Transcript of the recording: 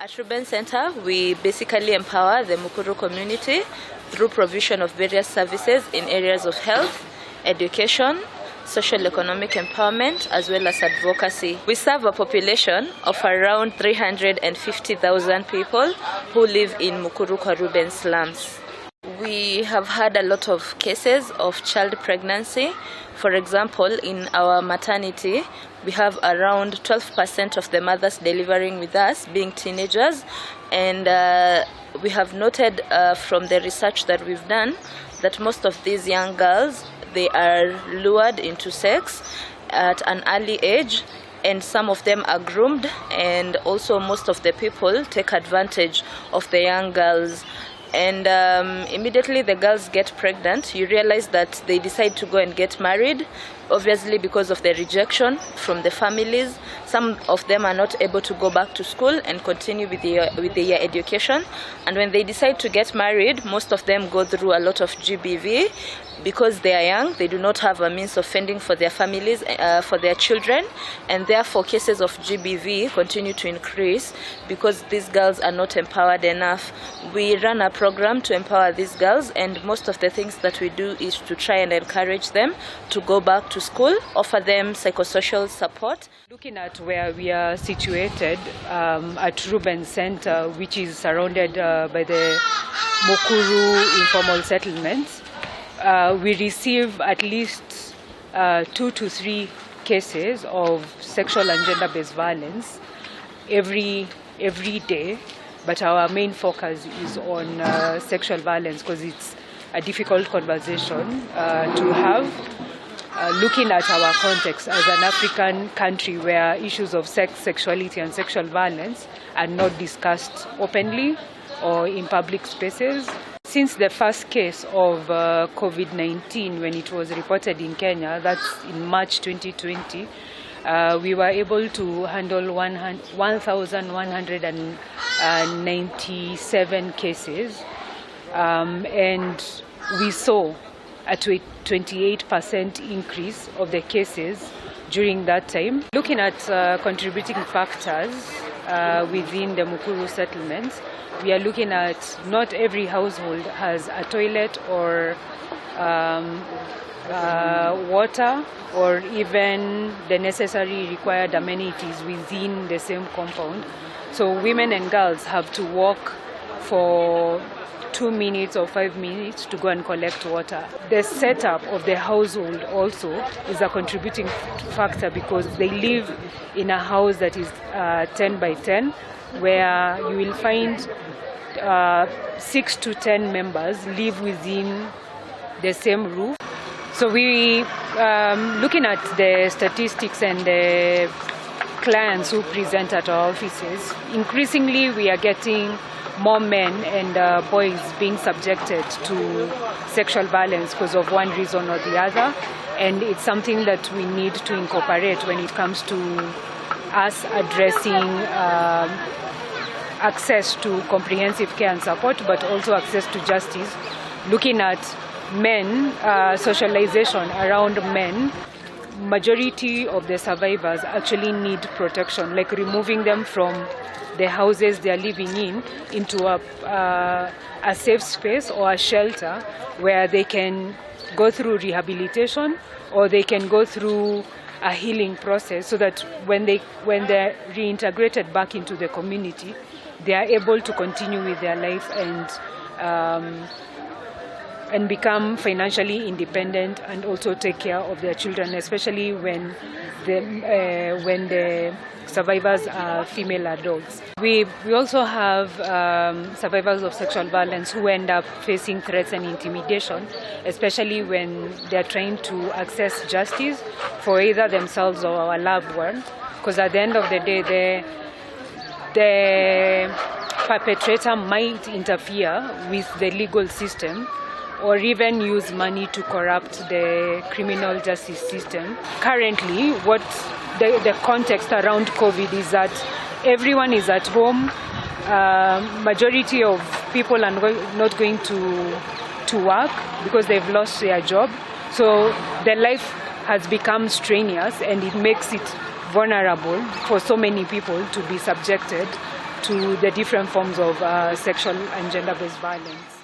At Ruben Center, we basically empower the Mukuru community through provision of various services in areas of health, education, social economic empowerment, as well as advocacy. We serve a population of around 350,000 people who live in Mukuru kwa Ruben slums. We have had a lot of cases of child pregnancy. For example, in our maternity, we have around 12% of the mothers delivering with us being teenagers. And we have noted from the research that we've done that most of these young girls, they are lured into sex at an early age, and some of them are groomed, and also most of the people take advantage of the young girls. And immediately the girls get pregnant, you realize that they decide to go and get married, obviously because of the rejection from the families. Some of them are not able to go back to school and continue with their education. And when they decide to get married, most of them go through a lot of GBV. Because they are young, they do not have a means of fending for their families, for their children, and therefore cases of GBV continue to increase because these girls are not empowered enough. We run a program to empower these girls, and most of the things that we do is to try and encourage them to go back to school, offer them psychosocial support. Looking at where we are situated at Ruben Center, which is surrounded by the Mukuru informal settlements, we receive at least 2 to 3 cases of sexual and gender-based violence every day, but our main focus is on sexual violence because it's a difficult conversation to have. Looking at our context as an African country where issues of sex, sexuality and sexual violence are not discussed openly or in public spaces. Since the first case of COVID-19, when it was reported in Kenya, that's in March 2020, we were able to handle 1,197 cases, and we saw a 28% increase of the cases during that time. Looking at contributing factors within the Mukuru settlements, we are looking at not every household has a toilet or water or even the necessary required amenities within the same compound. So women and girls have to walk for 2 minutes or 5 minutes to go and collect water. The setup of the household also is a contributing factor because they live in a house that is 10 by 10, where you will find 6 to 10 members live within the same roof. So we, looking at the statistics and the clients who present at our offices, increasingly we are getting more men and boys being subjected to sexual violence because of one reason or the other. And it's something that we need to incorporate when it comes to us addressing access to comprehensive care and support, but also access to justice. Looking at men, socialization around men, majority of the survivors actually need protection, like removing them from the houses they are living in into a safe space or a shelter where they can go through rehabilitation or they can go through a healing process, so that when they're reintegrated back into the community, they are able to continue with their life and become financially independent and also take care of their children, especially when the survivors are female adults. We also have survivors of sexual violence who end up facing threats and intimidation, especially when they're trying to access justice for either themselves or a loved one, because at the end of the day, the perpetrator might interfere with the legal system or even use money to corrupt the criminal justice system. Currently, what the context around COVID is that everyone is at home. Majority of people are not going to work because they've lost their job. So their life has become strenuous, and it makes it vulnerable for so many people to be subjected to the different forms of sexual and gender-based violence.